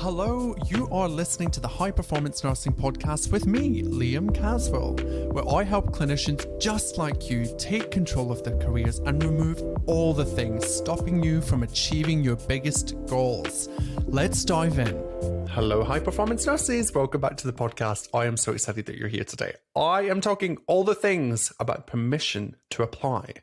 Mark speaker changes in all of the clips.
Speaker 1: Hello, you are listening to the High Performance Nursing Podcast with me, Liam Caswell, where I help clinicians just like you take control of their careers and remove all the things stopping you from achieving your biggest goals. Let's dive in. Hello, High Performance Nurses. Welcome back to the podcast. I am so excited that you're here today. I am talking all the things about permission to apply.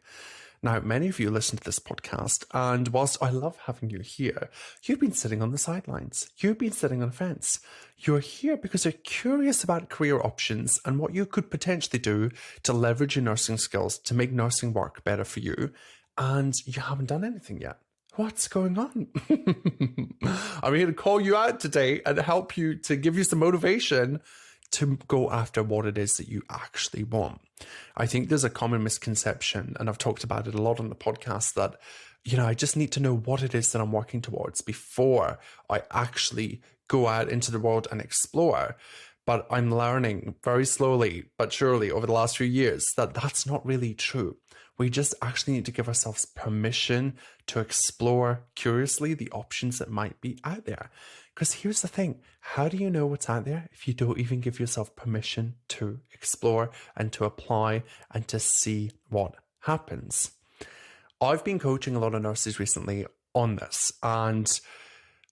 Speaker 1: Now, many of you listen to this podcast, and whilst I love having you here, you've been sitting on the sidelines. You've been sitting on a fence. You're here because you're curious about career options and what you could potentially do to leverage your nursing skills to make nursing work better for you, and you haven't done anything yet. What's going on? I'm here to call you out today and help you to give you some motivation to go after what it is that you actually want. I think there's a common misconception, and I've talked about it a lot on the podcast, that, I just need to know what it is that I'm working towards before I actually go out into the world and explore. But I'm learning very slowly but surely over the last few years that that's not really true. We just actually need to give ourselves permission to explore curiously the options that might be out there. Because here's the thing, how do you know what's out there if you don't even give yourself permission to explore and to apply and to see what happens? I've been coaching a lot of nurses recently on this, and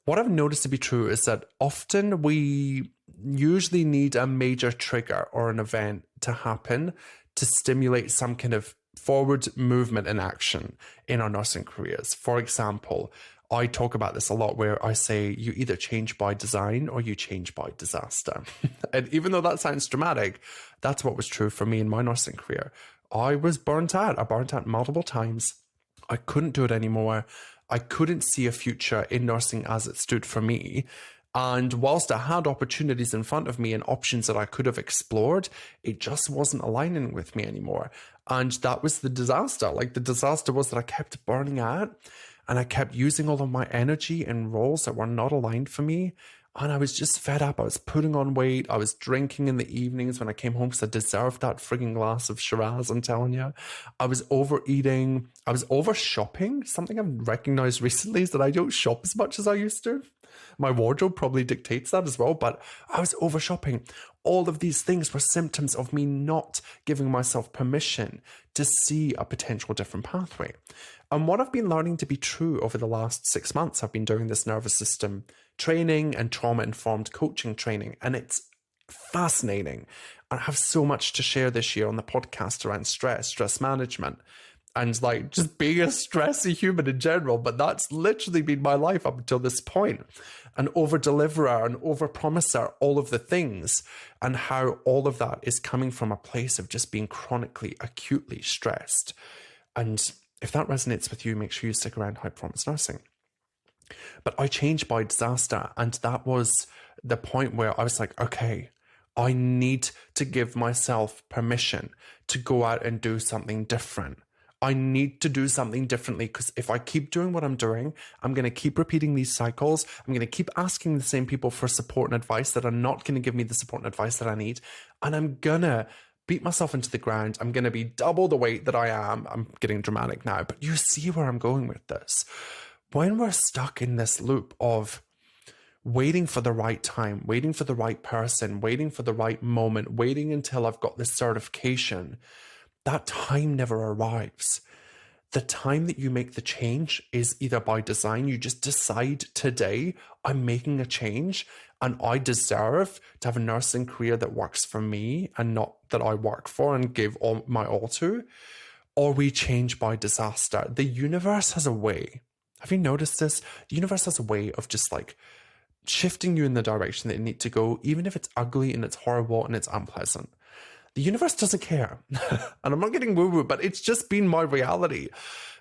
Speaker 1: what I've noticed to be true is that often we usually need a major trigger or an event to happen to stimulate some kind of forward movement and action in our nursing careers. For example, I talk about this a lot where I say you either change by design or you change by disaster. And even though that sounds dramatic, that's what was true for me in my nursing career. I was burnt out. I burnt out multiple times. I couldn't do it anymore. I couldn't see a future in nursing as it stood for me. And whilst I had opportunities in front of me and options that I could have explored, it just wasn't aligning with me anymore. And that was the disaster. The disaster was that I kept burning out and I kept using all of my energy in roles that were not aligned for me. And I was just fed up. I was putting on weight. I was drinking in the evenings when I came home because I deserved that frigging glass of Shiraz, I'm telling you. I was overeating. I was over shopping. Something I've recognized recently is that I don't shop as much as I used to. My wardrobe probably dictates that as well, but I was over shopping. All of these things were symptoms of me not giving myself permission to see a potential different pathway. And what I've been learning to be true over the last 6 months, I've been doing this nervous system training and trauma-informed coaching training, and it's fascinating. I have so much to share this year on the podcast around stress management, and just being a stressy human in general. But that's literally been my life up until this point. An over-deliverer, an over-promiser, all of the things, and how all of that is coming from a place of just being chronically, acutely stressed. And if that resonates with you, make sure you stick around High Performance Nursing. But I changed by disaster, and that was the point where I was like, okay, I need to give myself permission to go out and do something different. I need to do something differently, because if I keep doing what I'm doing, I'm going to keep repeating these cycles. I'm going to keep asking the same people for support and advice that are not going to give me the support and advice that I need. And I'm going to beat myself into the ground. I'm going to be double the weight that I am. I'm getting dramatic now, but you see where I'm going with this. When we're stuck in this loop of waiting for the right time, waiting for the right person, waiting for the right moment, waiting until I've got this certification, that time never arrives. The time that you make the change is either by design. You just decide today, I'm making a change and I deserve to have a nursing career that works for me and not that I work for and give all my all to. Or we change by disaster. The universe has a way. Have you noticed this? The universe has a way of just shifting you in the direction that you need to go, even if it's ugly and it's horrible and it's unpleasant. The universe doesn't care. And I'm not getting woo-woo, but it's just been my reality.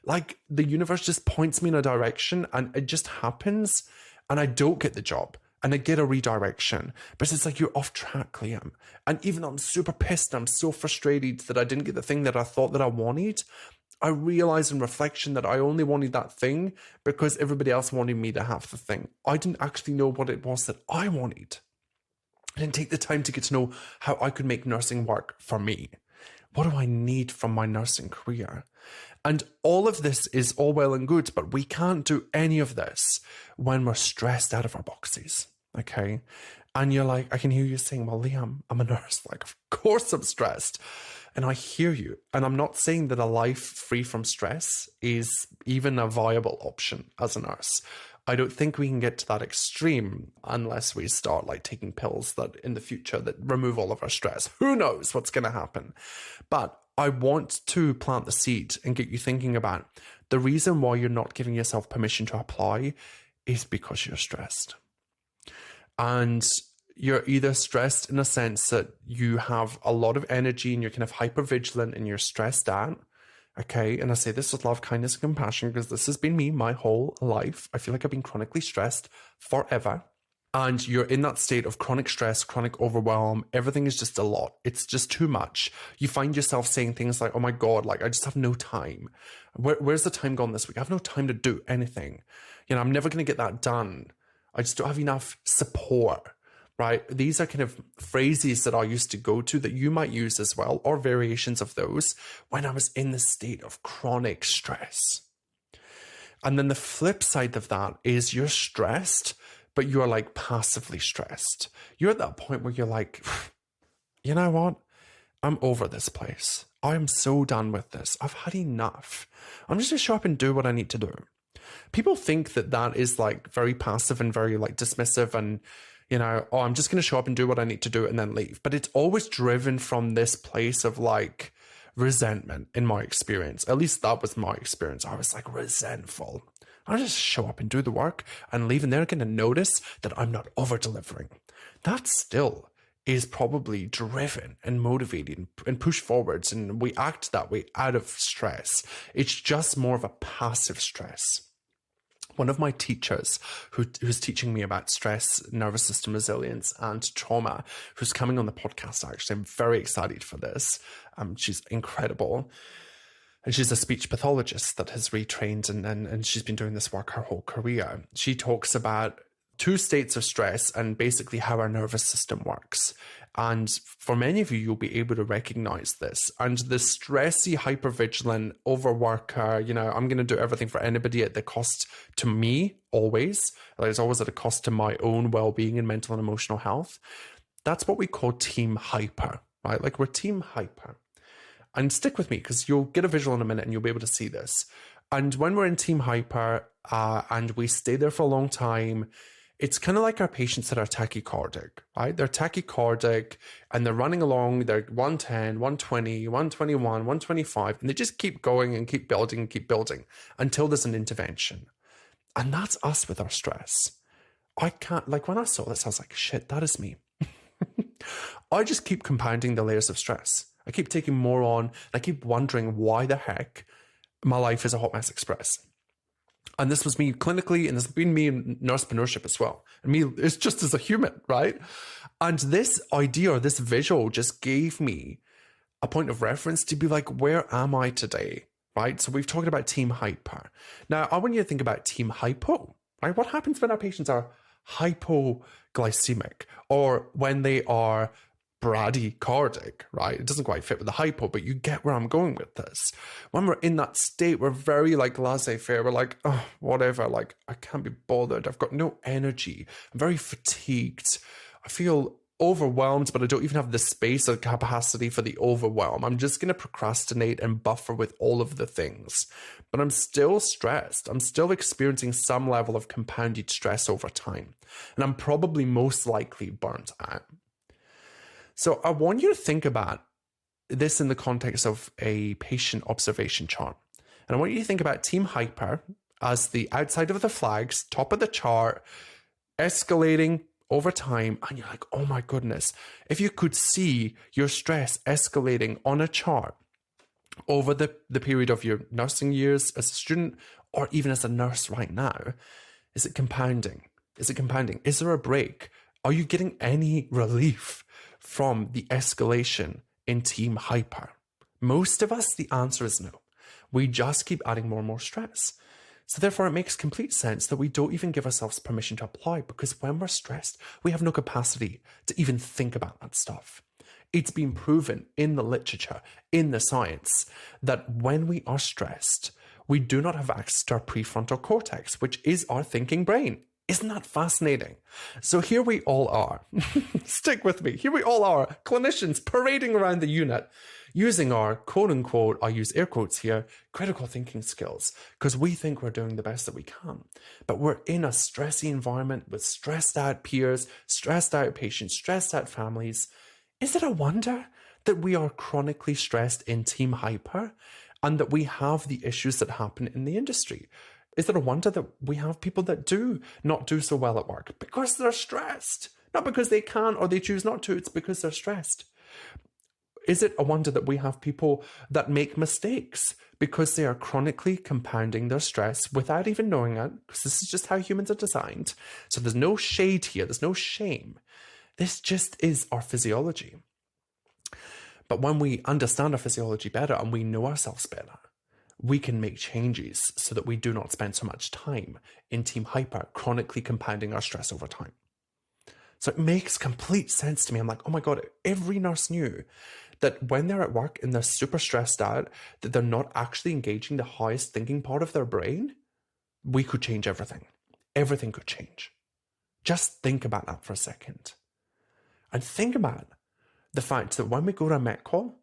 Speaker 1: The universe just points me in a direction and it just happens, and I don't get the job and I get a redirection. But it's you're off track, Liam. And even though I'm super pissed, I'm so frustrated that I didn't get the thing that I thought that I wanted, I realized in reflection that I only wanted that thing because everybody else wanted me to have the thing. I didn't actually know what it was that I wanted. I didn't take the time to get to know how I could make nursing work for me. What do I need from my nursing career? And all of this is all well and good, but we can't do any of this when we're stressed out of our boxes. Okay. And you're like, I can hear you saying, well, Liam, I'm a nurse. Like, of course I'm stressed. And I hear you. And I'm not saying that a life free from stress is even a viable option as a nurse. I don't think we can get to that extreme unless we start like taking pills that in the future that remove all of our stress. Who knows what's going to happen? But I want to plant the seed and get you thinking about the reason why you're not giving yourself permission to apply is because you're stressed. And you're either stressed in a sense that you have a lot of energy and you're kind of hyper vigilant and you're stressed out. Okay. And I say this with love, kindness, and compassion because this has been me my whole life. I feel like I've been chronically stressed forever. And you're in that state of chronic stress, chronic overwhelm. Everything is just a lot. It's just too much. You find yourself saying things like, oh my God, like I just have no time. Where's the time gone this week? I have no time to do anything. You know, I'm never going to get that done. I just don't have enough support, right? These are kind of phrases that I used to go to that you might use as well, or variations of those when I was in the state of chronic stress. And then the flip side of that is you're stressed, but you're like passively stressed. You're at that point where you're like, you know what? I'm over this place. I'm so done with this. I've had enough. I'm just going to show up and do what I need to do. People think that that is like very passive and very like dismissive and, you know, oh, I'm just going to show up and do what I need to do and then leave. But it's always driven from this place of like resentment in my experience. At least that was my experience. I was like resentful. I just show up and do the work and leave and they're going to notice that I'm not over delivering. That still is probably driven and motivated and push forwards. And we act that way out of stress. It's just more of a passive stress. One of my teachers who's teaching me about stress, nervous system resilience, and trauma, who's coming on the podcast, actually, I'm very excited for this. She's incredible. And she's a speech pathologist that has retrained and she's been doing this work her whole career. She talks about 2 states of stress and basically how our nervous system works. And for many of you, you'll be able to recognize this. And the stressy, hypervigilant, overworker, you know, I'm going to do everything for anybody at the cost to me, always. Like it's always at a cost to my own well-being and mental and emotional health. That's what we call team hyper, right? Like we're team hyper. And stick with me because you'll get a visual in a minute and you'll be able to see this. And when we're in team hyper and we stay there for a long time, it's kind of like our patients that are tachycardic, right? They're tachycardic and they're running along, they're 110, 120, 121, 125, and they just keep going and keep building until there's an intervention. And that's us with our stress. I can't, like when I saw this, I was like, shit, that is me. I just keep compounding the layers of stress. I keep taking more on. I keep wondering why the heck my life is a hot mess express. And this was me clinically, and this has been me in nursepreneurship as well. And me, it's just as a human, right? And this idea or this visual just gave me a point of reference to be like, where am I today, right? So we've talked about team hyper. Now, I want you to think about team hypo, right? What happens when our patients are hypoglycemic or when they are bradycardic, right? It doesn't quite fit with the hypo, but you get where I'm going with this. When we're in that state, we're very like laissez-faire. We're like, oh, whatever. Like, I can't be bothered. I've got no energy. I'm very fatigued. I feel overwhelmed, but I don't even have the space or capacity for the overwhelm. I'm just going to procrastinate and buffer with all of the things. But I'm still stressed. I'm still experiencing some level of compounded stress over time. And I'm probably most likely burnt out. So I want you to think about this in the context of a patient observation chart. And I want you to think about team hyper as the outside of the flags, top of the chart, escalating over time. And you're like, oh my goodness, if you could see your stress escalating on a chart over the period of your nursing years as a student, or even as a nurse right now, is it compounding? Is it compounding? Is there a break? Are you getting any relief from the escalation in team hyper? Most of us, the answer is no. We just keep adding more and more stress. So therefore, it makes complete sense that we don't even give ourselves permission to apply, because when we're stressed, we have no capacity to even think about that stuff. It's been proven in the literature, in the science, that when we are stressed, we do not have access to our prefrontal cortex, which is our thinking brain. Isn't that fascinating? So here we all are. Stick with me. Here we all are, clinicians parading around the unit, using our quote unquote, I use air quotes here, critical thinking skills, because we think we're doing the best that we can. But we're in a stressy environment with stressed out peers, stressed out patients, stressed out families. Is it a wonder that we are chronically stressed in team hyper and that we have the issues that happen in the industry? Is it a wonder that we have people that do not do so well at work because they're stressed? Not because they can or they choose not to, it's because they're stressed. Is it a wonder that we have people that make mistakes because they are chronically compounding their stress without even knowing it? Because this is just how humans are designed. So there's no shade here, there's no shame. This just is our physiology. But when we understand our physiology better and we know ourselves better, we can make changes so that we do not spend so much time in team hyper, chronically compounding our stress over time. So it makes complete sense to me. I'm like, oh my God, every nurse knew that when they're at work and they're super stressed out, that they're not actually engaging the highest thinking part of their brain. We could change everything. Everything could change. Just think about that for a second. And think about the fact that when we go to a met call,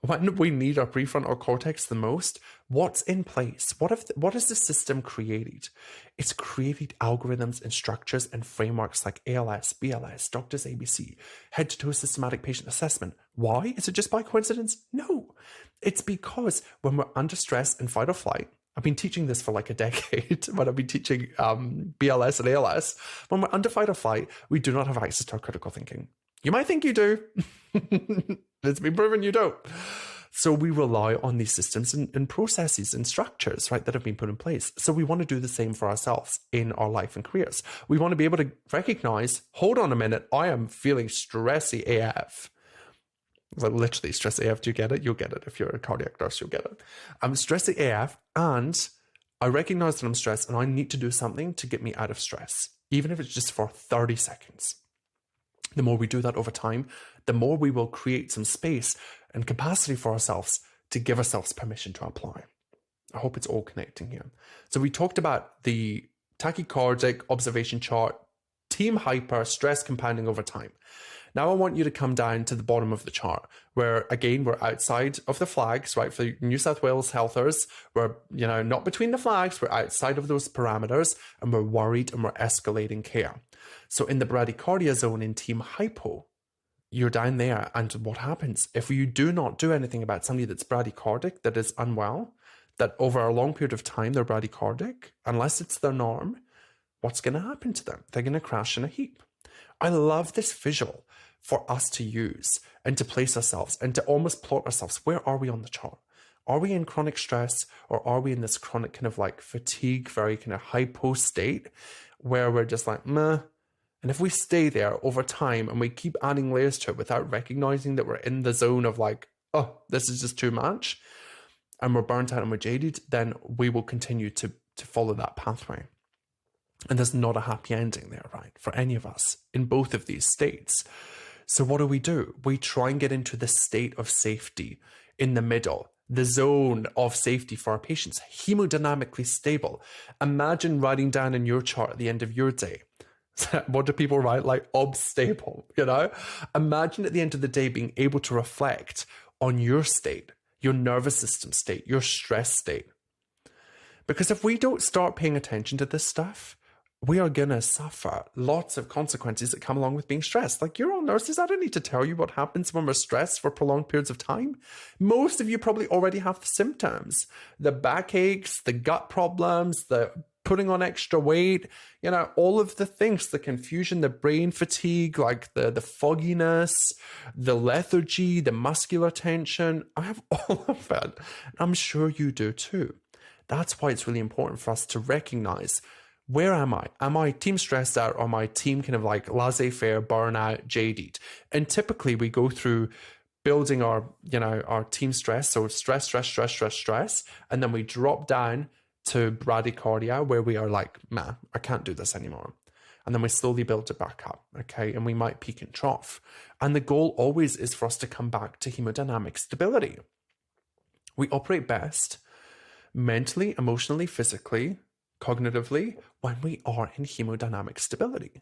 Speaker 1: when we need our prefrontal cortex the most, what's in place? What has the system created? It's created algorithms and structures and frameworks like ALS, BLS, Doctors ABC, head-to-toe systematic patient assessment. Why? Is it just by coincidence? No. It's because when we're under stress and fight or flight, I've been teaching this for like a decade when I've been teaching BLS and ALS. When we're under fight or flight, we do not have access to our critical thinking. You might think you do. It's been proven you don't. So we rely on these systems and processes and structures, right, that have been put in place. So we want to do the same for ourselves in our life and careers. We want to be able to recognize, hold on a minute, I am feeling stressy AF. Like literally stressy AF. Do you get it? You'll get it. If you're a cardiac nurse, you'll get it. I'm stressy AF and I recognize that I'm stressed and I need to do something to get me out of stress, even if it's just for 30 seconds. The more we do that over time, the more we will create some space and capacity for ourselves to give ourselves permission to apply. I hope it's all connecting here. So we talked about the tachycardic observation chart, team hyper, stress compounding over time. Now I want you to come down to the bottom of the chart where, again, we're outside of the flags, right? For New South Wales healthers, we're, not between the flags, we're outside of those parameters and we're worried and we're escalating care. So in the bradycardia zone in team hypo, you're down there. And what happens if you do not do anything about somebody that's bradycardic, that is unwell, that over a long period of time, they're bradycardic, unless it's their norm, what's going to happen to them? They're going to crash in a heap. I love this visual for us to use and to place ourselves and to almost plot ourselves. Where are we on the chart? Are we in chronic stress or are we in this chronic kind of like fatigue, very kind of hypo state where we're just like, meh. And if we stay there over time and we keep adding layers to it without recognizing that we're in the zone of like, oh, this is just too much and we're burnt out and we're jaded, then we will continue to follow that pathway. And there's not a happy ending there, right? For any of us in both of these states. So what do? We try and get into the state of safety in the middle, the zone of safety for our patients, hemodynamically stable. Imagine writing down in your chart at the end of your day. What do people write? Like obstable, Imagine at the end of the day being able to reflect on your state, your nervous system state, your stress state. Because if we don't start paying attention to this stuff, we are going to suffer lots of consequences that come along with being stressed. Like, you're all nurses. I don't need to tell you what happens when we're stressed for prolonged periods of time. Most of you probably already have the symptoms, the backaches, the gut problems, the putting on extra weight, all of the things, the confusion, the brain fatigue, like the fogginess, the lethargy, the muscular tension. I have all of it. I'm sure you do too. That's why it's really important for us to recognize, where am I? Am I team stressed out or am I team kind of like laissez-faire, burnout, jaded? And typically we go through building our team stress. So stress. And then we drop down to bradycardia where we are like, man, I can't do this anymore. And then we slowly build it back up, okay? And we might peak and trough. And the goal always is for us to come back to hemodynamic stability. We operate best mentally, emotionally, physically, cognitively when we are in hemodynamic stability.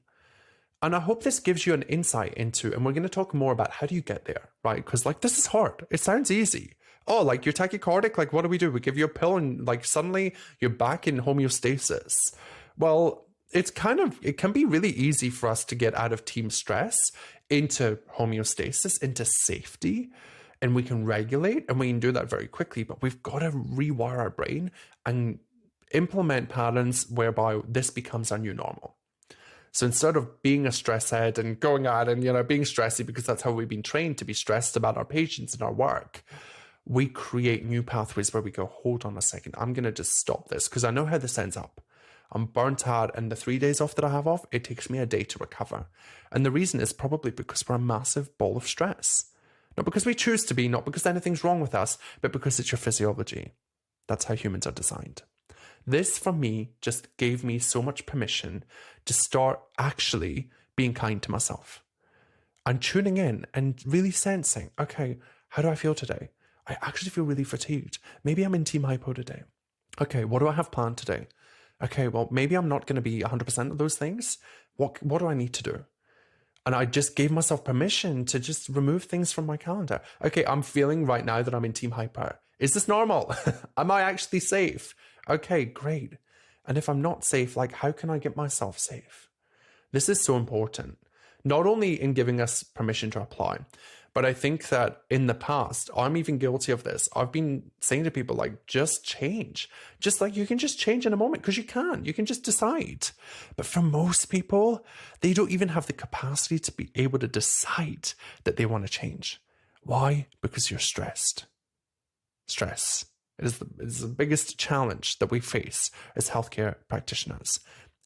Speaker 1: And I hope this gives you an insight into, and we're going to talk more about how do you get there, right? Because like this is hard. It sounds easy. Oh, like you're tachycardic, like what do? We give you a pill and like suddenly you're back in homeostasis. Well, it can be really easy for us to get out of team stress into homeostasis, into safety, and we can regulate and we can do that very quickly, but we've got to rewire our brain and implement patterns whereby this becomes our new normal. So instead of being a stress head and going out and, being stressy because that's how we've been trained to be stressed about our patients and our work, we create new pathways where we go, hold on a second, I'm going to just stop this because I know how this ends up. I'm burnt out, and the 3 days off that I have off, it takes me a day to recover. And the reason is probably because we're a massive ball of stress. Not because we choose to be, not because anything's wrong with us, but because it's your physiology. That's how humans are designed. This, for me, just gave me so much permission to start actually being kind to myself and tuning in and really sensing, okay, how do I feel today? I actually feel really fatigued. Maybe I'm in team hypo today. Okay, what do I have planned today? Okay, well, maybe I'm not going to be 100% of those things. What do I need to do? And I just gave myself permission to just remove things from my calendar. Okay, I'm feeling right now that I'm in team hyper. Is this normal? Am I actually safe? Okay, great. And if I'm not safe, like, how can I get myself safe? This is so important, not only in giving us permission to apply, but I think that in the past, I'm even guilty of this. I've been saying to people, like, just change. Just like you can just change in a moment because you can just decide. But for most people, they don't even have the capacity to be able to decide that they want to change. Why? Because you're stressed. Stress is the biggest challenge that we face as healthcare practitioners,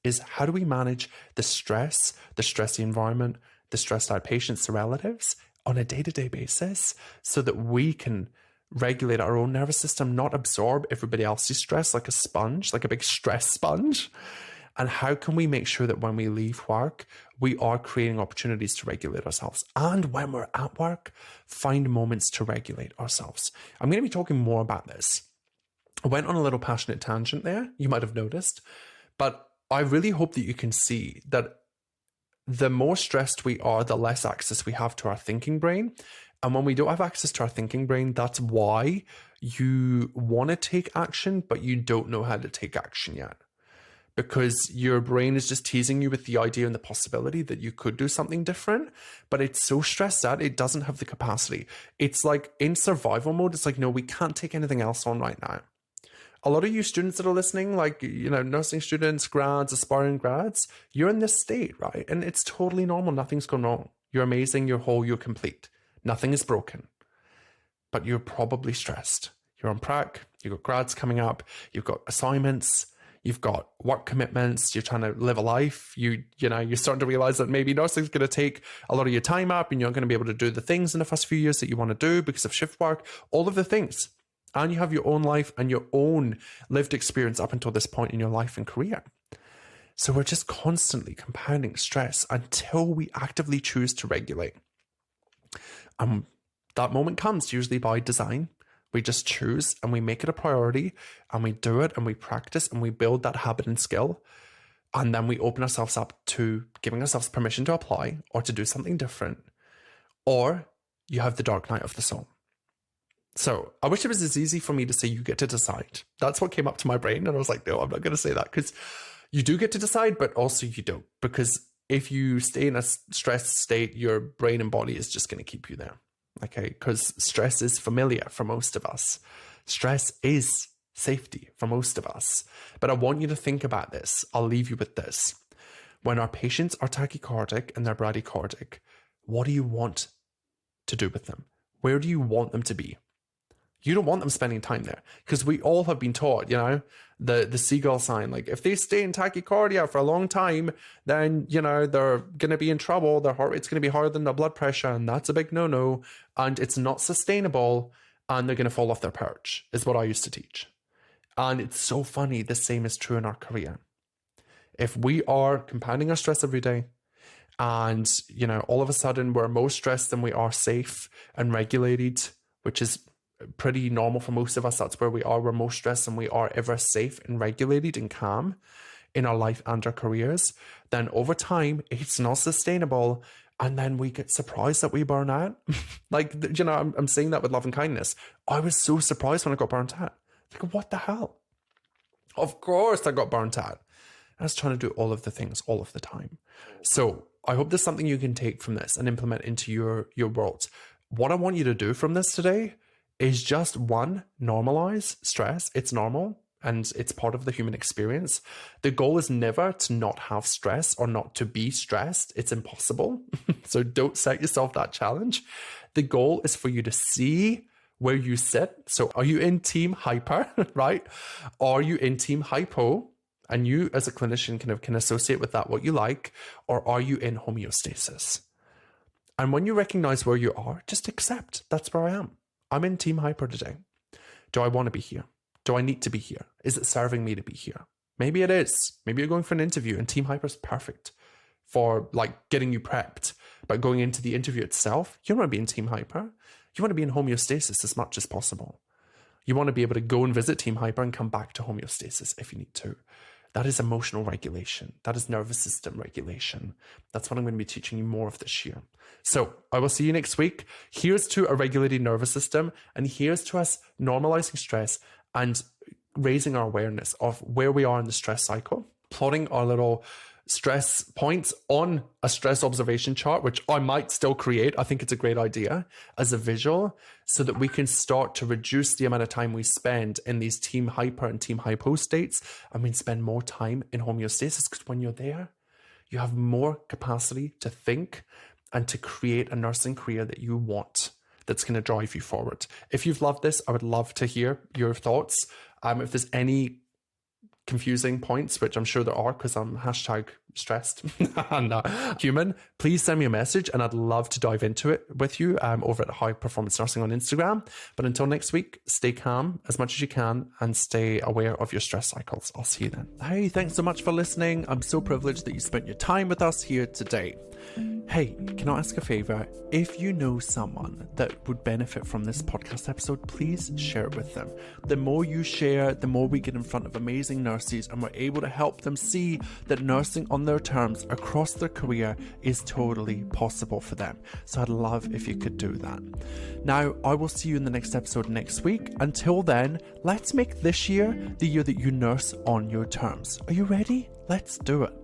Speaker 1: is how do we manage the stressy environment, the stressed out patients, the relatives on a day-to-day basis so that we can regulate our own nervous system, not absorb everybody else's stress like a sponge, like a big stress sponge. And how can we make sure that when we leave work, we are creating opportunities to regulate ourselves? And when we're at work, find moments to regulate ourselves. I'm going to be talking more about this. I went on a little passionate tangent there, you might have noticed, but I really hope that you can see that the more stressed we are, the less access we have to our thinking brain. And when we don't have access to our thinking brain, that's why you want to take action, but you don't know how to take action yet. Because your brain is just teasing you with the idea and the possibility that you could do something different, but it's so stressed out, it doesn't have the capacity. It's like in survival mode, it's like, no, we can't take anything else on right now. A lot of you students that are listening, like, nursing students, grads, aspiring grads, you're in this state, right? And it's totally normal. Nothing's gone wrong. You're amazing. You're whole. You're complete. Nothing is broken. But you're probably stressed. You're on prac. You've got grads coming up. You've got assignments. You've got work commitments. You're trying to live a life. You're starting to realize that maybe nursing is going to take a lot of your time up and you're not going to be able to do the things in the first few years that you want to do because of shift work, all of the things. And you have your own life and your own lived experience up until this point in your life and career. So we're just constantly compounding stress until we actively choose to regulate. That moment comes usually by design. We just choose and we make it a priority and we do it and we practice and we build that habit and skill. And then we open ourselves up to giving ourselves permission to apply or to do something different. Or you have the dark night of the soul. So I wish it was as easy for me to say you get to decide. That's what came up to my brain. And I was like, no, I'm not going to say that because you do get to decide, but also you don't. Because if you stay in a stressed state, your brain and body is just going to keep you there. Okay, because stress is familiar for most of us. Stress is safety for most of us. But I want you to think about this. I'll leave you with this. When our patients are tachycardic and they're bradycardic, what do you want to do with them? Where do you want them to be? You don't want them spending time there because we all have been taught, the seagull sign, like if they stay in tachycardia for a long time, then, they're going to be in trouble. Their heart rate's going to be higher than their blood pressure. And that's a big no-no. And it's not sustainable. And they're going to fall off their perch is what I used to teach. And it's so funny. The same is true in our career. If we are compounding our stress every day and, all of a sudden we're more stressed than we are safe and regulated, which is pretty normal for most of us. That's where we are. We're most stressed and we are ever safe and regulated and calm in our life and our careers. Then over time, it's not sustainable. And then we get surprised that we burn out. Like, you know, I'm saying that with love and kindness. I was so surprised when I got burnt out. Like, what the hell? Of course I got burnt out. I was trying to do all of the things all of the time. So I hope there's something you can take from this and implement into your world. What I want you to do from this today is just one, normalize stress. It's normal and it's part of the human experience. The goal is never to not have stress or not to be stressed. It's impossible. So don't set yourself that challenge. The goal is for you to see where you sit. So are you in team hyper, right? Are you in team hypo? And you as a clinician can associate with that what you like, or are you in homeostasis? And when you recognize where you are, just accept that's where I am. I'm in team hyper today. Do I want to be here? Do I need to be here? Is it serving me to be here? Maybe it is. Maybe you're going for an interview and team hyper is perfect for like getting you prepped. But going into the interview itself, you don't want to be in team hyper. You want to be in homeostasis as much as possible. You want to be able to go and visit team hyper and come back to homeostasis if you need to. That is emotional regulation. That is nervous system regulation. That's what I'm going to be teaching you more of this year. So I will see you next week. Here's to a regulated nervous system, and here's to us normalizing stress and raising our awareness of where we are in the stress cycle, plotting our little stress points on a stress observation chart, which I might still create. I think it's a great idea as a visual so that we can start to reduce the amount of time we spend in these team hyper and team hypo states, and we spend more time in homeostasis, because when you're there, you have more capacity to think and to create a nursing career that you want, that's going to drive you forward. If you've loved this, I would love to hear your thoughts. If there's any confusing points, which I'm sure there are because I'm #stressed and human, please send me a message and I'd love to dive into it with you over at High Performance Nursing on Instagram. But until next week, stay calm as much as you can and stay aware of your stress cycles. I'll see you then. Hey, thanks so much for listening. I'm so privileged that you spent your time with us here today. Hey, can I ask a favor? If you know someone that would benefit from this podcast episode, please share it with them. The more you share, the more we get in front of amazing nurses and we're able to help them see that nursing on their terms across their career is totally possible for them. So I'd love if you could do that. Now, I will see you in the next episode next week. Until then, let's make this year the year that you nurse on your terms. Are you ready? Let's do it.